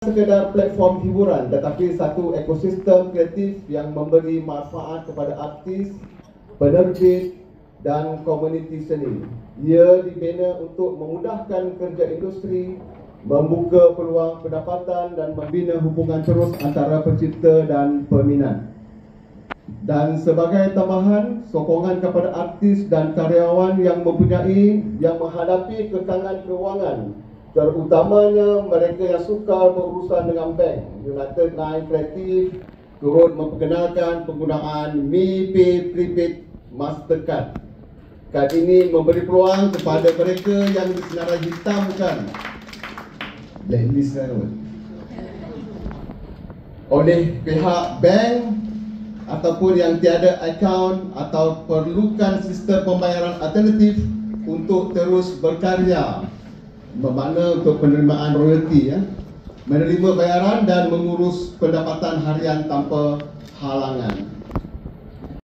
sekadar platform hiburan, tetapi satu ekosistem kreatif yang memberi manfaat kepada artis, penerbit dan komuniti seni. Ia dibina untuk memudahkan kerja industri, membuka peluang pendapatan dan membina hubungan terus antara pencipta dan peminat. Dan sebagai tambahan, sokongan kepada artis dan karyawan yang menghadapi kekangan kewangan, terutamanya mereka yang sukar berurusan dengan bank. United Nine Creative turut memperkenalkan penggunaan MiPay Prepaid Mastercard. Kad ini memberi peluang kepada mereka yang disenarai hitamkan blacklist oleh pihak bank ataupun yang tiada akaun atau perlukan sistem pembayaran alternatif untuk terus berkarya, bermakna untuk penerimaan royalti, menerima bayaran dan mengurus pendapatan harian tanpa halangan.